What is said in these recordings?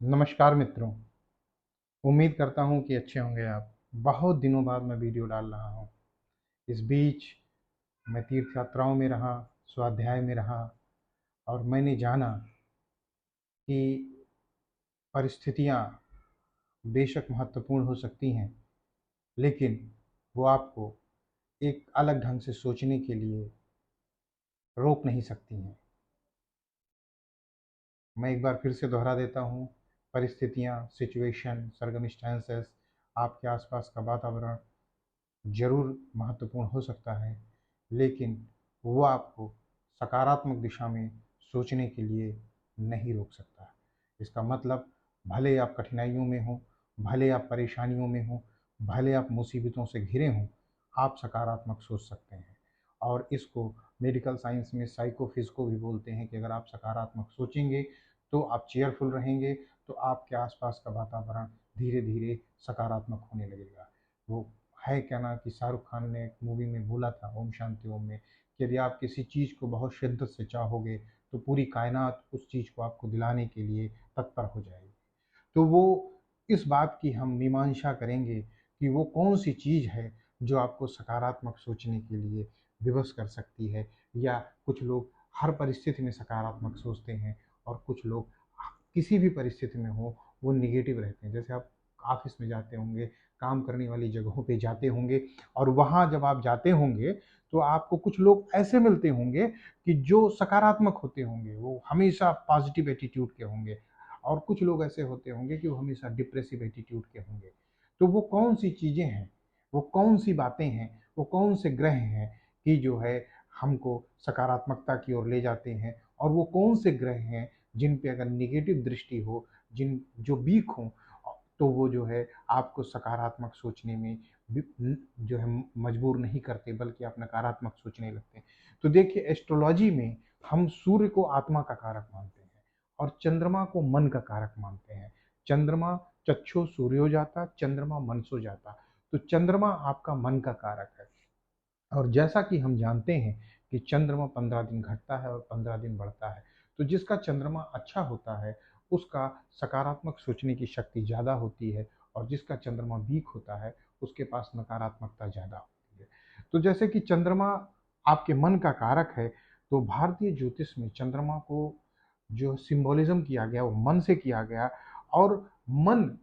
नमस्कार मित्रों। उम्मीद करता हूँ कि अच्छे होंगे आप। बहुत दिनों बाद मैं वीडियो डाल रहा हूँ। इस बीच मैं तीर्थ यात्राओं में रहा, स्वाध्याय में रहा, और मैंने जाना कि परिस्थितियाँ बेशक महत्वपूर्ण हो सकती हैं, लेकिन वो आपको एक अलग ढंग से सोचने के लिए रोक नहीं सकती हैं। मैं एक बार फिर से दोहरा देता हूँ, परिस्थितियाँ, सिचुएशन, सर्कमस्टेंसेस, आपके आसपास का वातावरण ज़रूर महत्वपूर्ण हो सकता है, लेकिन वो आपको सकारात्मक दिशा में सोचने के लिए नहीं रोक सकता। इसका मतलब, भले आप कठिनाइयों में हों, भले आप परेशानियों में हों, भले आप मुसीबतों से घिरे हों, आप सकारात्मक सोच सकते हैं। और इसको मेडिकल साइंस में साइकोफिज़िको भी बोलते हैं कि अगर आप सकारात्मक सोचेंगे तो आप चेयरफुल रहेंगे, तो आपके आसपास का वातावरण धीरे धीरे सकारात्मक होने लगेगा। वो है क्या ना कि शाहरुख खान ने एक मूवी में बोला था, ओम शांति ओम में, कि यदि आप किसी चीज़ को बहुत शिद्दत से चाहोगे तो पूरी कायनात उस चीज़ को आपको दिलाने के लिए तत्पर हो जाएगी। तो वो इस बात की हम मीमांसा करेंगे कि वो कौन सी चीज़ है जो आपको सकारात्मक सोचने के लिए विवश कर सकती है। या कुछ लोग हर परिस्थिति में सकारात्मक सोचते हैं, और कुछ लोग किसी भी परिस्थिति में हो वो निगेटिव रहते हैं। जैसे आप ऑफिस में जाते होंगे, काम करने वाली जगहों पे जाते होंगे, और वहाँ जब आप जाते होंगे तो आपको कुछ लोग ऐसे मिलते होंगे कि जो सकारात्मक होते होंगे, वो हमेशा पॉजिटिव एटीट्यूड के होंगे, और कुछ लोग ऐसे होते होंगे कि वो हमेशा डिप्रेसिव एटीट्यूड के होंगे। तो वो कौन सी चीज़ें हैं, वो कौन सी बातें हैं, वो कौन से ग्रह हैं कि जो है हमको सकारात्मकता की ओर ले जाते हैं, और वो कौन से ग्रह हैं जिन पे अगर नेगेटिव दृष्टि हो, जिन जो वीक हों, तो वो जो है आपको सकारात्मक सोचने में जो है मजबूर नहीं करते, बल्कि आप नकारात्मक सोचने लगते हैं। तो देखिए, एस्ट्रोलॉजी में हम सूर्य को आत्मा का कारक मानते हैं, और चंद्रमा को मन का कारक मानते हैं। चंद्रमा चक्षु सूर्यो जाता, चंद्रमा मनसो जाता। तो चंद्रमा आपका मन का कारक है। और जैसा कि हम जानते हैं कि चंद्रमा 15 दिन घटता है और 15 दिन बढ़ता है। तो जिसका चंद्रमा अच्छा होता है उसका सकारात्मक सोचने की शक्ति ज़्यादा होती है, और जिसका चंद्रमा वीक होता है उसके पास नकारात्मकता ज़्यादा होती है। तो जैसे कि चंद्रमा आपके मन का कारक है, तो भारतीय ज्योतिष में चंद्रमा को जो सिंबोलिज्म किया गया वो मन से किया गया। और मन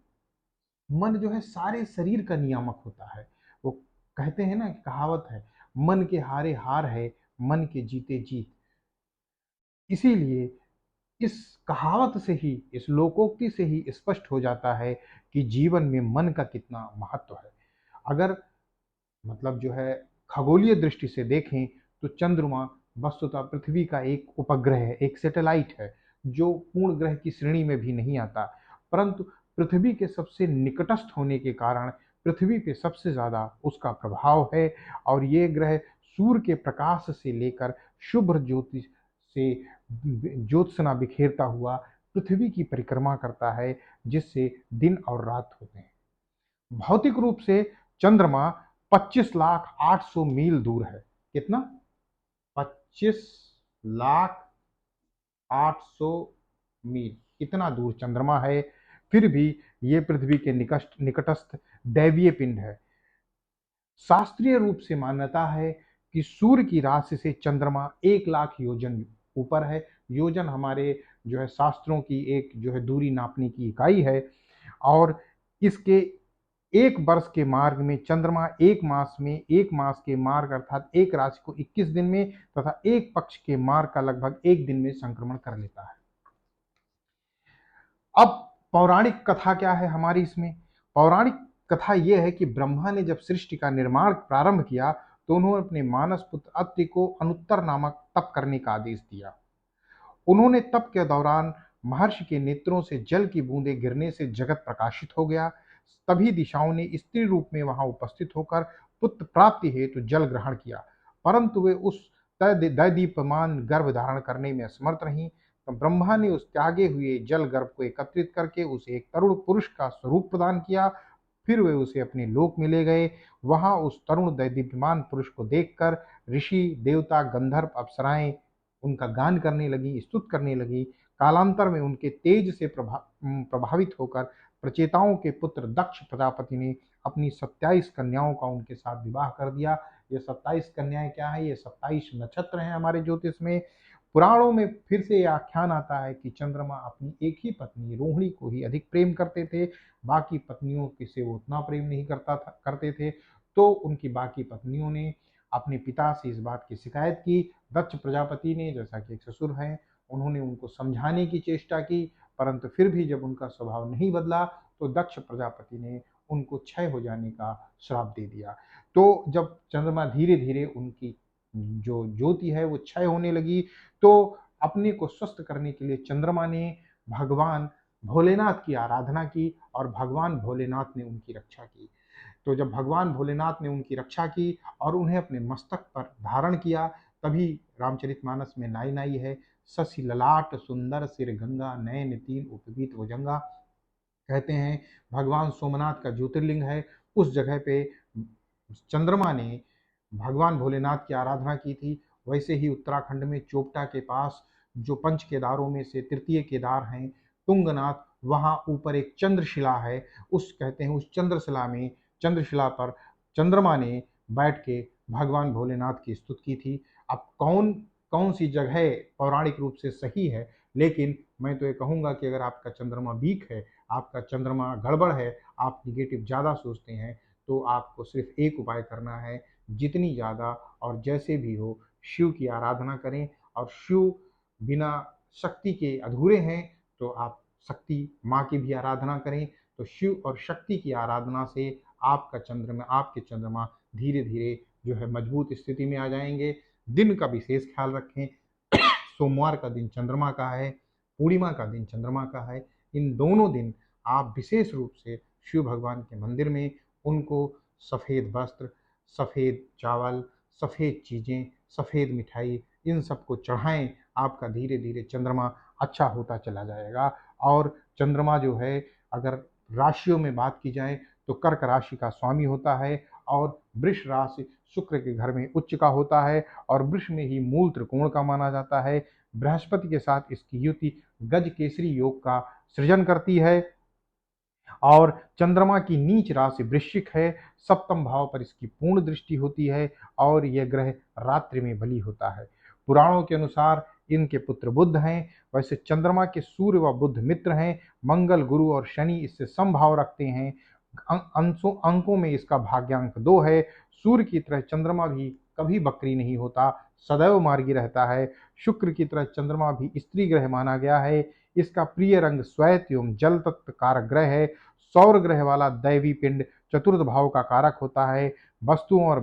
मन जो है सारे शरीर का नियामक होता है। वो कहते हैं ना, कि कहावत है, मन के हारे हार है, मन के जीते जीत। इसीलिए इस कहावत से ही, इस लोकोक्ति से ही स्पष्ट हो जाता है कि जीवन में मन का कितना महत्व है। अगर मतलब जो है खगोलीय दृष्टि से देखें तो चंद्रमा वस्तुतः पृथ्वी का एक उपग्रह है, एक सैटेलाइट है, जो पूर्ण ग्रह की श्रेणी में भी नहीं आता। परंतु पृथ्वी के सबसे निकटस्थ होने के कारण पृथ्वी पे सबसे ज़्यादा उसका प्रभाव है। और ये ग्रह सूर्य के प्रकाश से लेकर शुभ्र ज्योति से ज्योत्सना बिखेरता हुआ पृथ्वी की परिक्रमा करता है, जिससे दिन और रात होते हैं। भौतिक रूप से चंद्रमा 25,08,000 मील दूर है। कितना? 25,08,000 मील, इतना दूर चंद्रमा है। फिर भी ये पृथ्वी के निकटस्थ दैवीय पिंड है। शास्त्रीय रूप से मान्यता है कि सूर्य की राशि से चंद्रमा 1,00,000 योजन ऊपर है। योजन हमारे जो है शास्त्रों की एक जो है दूरी नापने की इकाई है। और इसके एक वर्ष के मार्ग में चंद्रमा एक मास के मार्ग अर्थात एक राशि को 21 दिन में तथा एक पक्ष के मार्ग का लगभग एक दिन में संक्रमण कर लेता है। अब पौराणिक कथा क्या है हमारी इसमें? पौराणिक कथा यह है कि ब्रह्मा ने जब सृष्टि का निर्माण प्रारंभ किया तो उन्होंने अपने मानस पुत्र अत्रि को अनुत्तर नामक तप करने का आदेश दिया। उन्होंने तप के दौरान महर्षि के नेत्रों से जल की बूंदें गिरने से जगत प्रकाशित हो गया। तभी दिशाओं ने स्त्री रूप में वहां उपस्थित होकर पुत्र प्राप्ति हेतु जल ग्रहण किया, परंतु वे उस दैदीप्यमान गर्भ धारण करने में असमर्थ रहीं। तो ब्रह्मा ने उस त्यागे हुए जल गर्भ को एकत्रित करके उसे एक तरुण पुरुष का स्वरूप प्रदान किया। फिर वे उसे अपने लोक में ले गए। वहां उस तरुण दैदीप्यमान पुरुष को देखकर ऋषि, देवता, गंधर्व, अप्सराएं उनका गान करने लगी, स्तुत करने लगी। कालांतर में उनके तेज से प्रभावित होकर प्रचेताओं के पुत्र दक्ष प्रजापति ने अपनी 27 कन्याओं का उनके साथ विवाह कर दिया। ये 27 कन्याएं क्या है? ये 27 नक्षत्र हैं हमारे ज्योतिष में। पुराणों में फिर से यह आख्यान आता है कि चंद्रमा अपनी एक ही पत्नी रोहिणी को ही अधिक प्रेम करते थे, बाकी पत्नियों से वो उतना प्रेम नहीं करते थे। तो उनकी बाकी पत्नियों ने अपने पिता से इस बात की शिकायत की। दक्ष प्रजापति ने, जैसा कि एक ससुर हैं, उन्होंने उनको समझाने की चेष्टा की, परंतु फिर भी जब उनका स्वभाव नहीं बदला तो दक्ष प्रजापति ने उनको क्षय हो जाने का श्राप दे दिया। तो जब चंद्रमा धीरे धीरे उनकी जो ज्योति है वो क्षय होने लगी, तो अपने को स्वस्थ करने के लिए चंद्रमा ने भगवान भोलेनाथ की आराधना की और भगवान भोलेनाथ ने उनकी रक्षा की। तो जब भगवान भोलेनाथ ने उनकी रक्षा की और उन्हें अपने मस्तक पर धारण किया, तभी रामचरितमानस में नाई नाई है, शशि ललाट सुंदर सिर गंगा नयन तीन उपवीत भुजंगा। कहते हैं भगवान सोमनाथ का ज्योतिर्लिंग है, उस जगह पे चंद्रमा ने भगवान भोलेनाथ की आराधना की थी। वैसे ही उत्तराखंड में चोपटा के पास जो पंच केदारों में से तृतीय केदार हैं तुंगनाथ, वहाँ ऊपर एक चंद्रशिला है। उस कहते हैं उस चंद्रशिला पर चंद्रमा ने बैठ के भगवान भोलेनाथ की स्तुति की थी। अब कौन कौन सी जगह पौराणिक रूप से सही है, लेकिन मैं तो ये कहूँगा कि अगर आपका चंद्रमा वीक है, आपका चंद्रमा गड़बड़ है, आप निगेटिव ज़्यादा सोचते हैं, तो आपको सिर्फ एक उपाय करना है, जितनी ज़्यादा और जैसे भी हो शिव की आराधना करें। और शिव बिना शक्ति के अधूरे हैं, तो आप शक्ति माँ की भी आराधना करें। तो शिव और शक्ति की आराधना से आपके चंद्रमा धीरे धीरे जो है मजबूत स्थिति में आ जाएंगे। दिन का विशेष ख्याल रखें। सोमवार का दिन चंद्रमा का है, पूर्णिमा का दिन चंद्रमा का है। इन दोनों दिन आप विशेष रूप से शिव भगवान के मंदिर में उनको सफ़ेद वस्त्र, सफ़ेद चावल, सफ़ेद चीज़ें, सफ़ेद मिठाई, इन सबको चढ़ाएं। आपका धीरे धीरे चंद्रमा अच्छा होता चला जाएगा। और चंद्रमा जो है, अगर राशियों में बात की जाए तो कर्क राशि का स्वामी होता है और वृष राशि शुक्र के घर में उच्च का होता है और वृष में ही मूल त्रिकोण का माना जाता है। बृहस्पति के साथ इसकी युति गज केसरी योग का सृजन करती है। और चंद्रमा की नीच राशि वृश्चिक है, सप्तम भाव पर इसकी पूर्ण दृष्टि होती है और यह ग्रह रात्रि में बली होता है। पुराणों के अनुसार इनके पुत्र बुध हैं। वैसे चंद्रमा के सूर्य व बुध मित्र हैं। मंगल, गुरु और शनि इससे समभाव रखते हैं। अंकों में इसका भाग्यांक 2 है। सूर्य की तरह चंद्रमा भी कभी बकरी नहीं होता, सदैव मार्गी रहता है। शुक्र की तरह चंद्रमा भी स्त्री ग्रह माना गया है। इसका प्रिय रंग श्वेत एवं जल तत्व कारक ग्रह है। सौर ग्रह वाला दैवी पिंड चतुर्थ भाव का कारक होता है। वस्तुओं और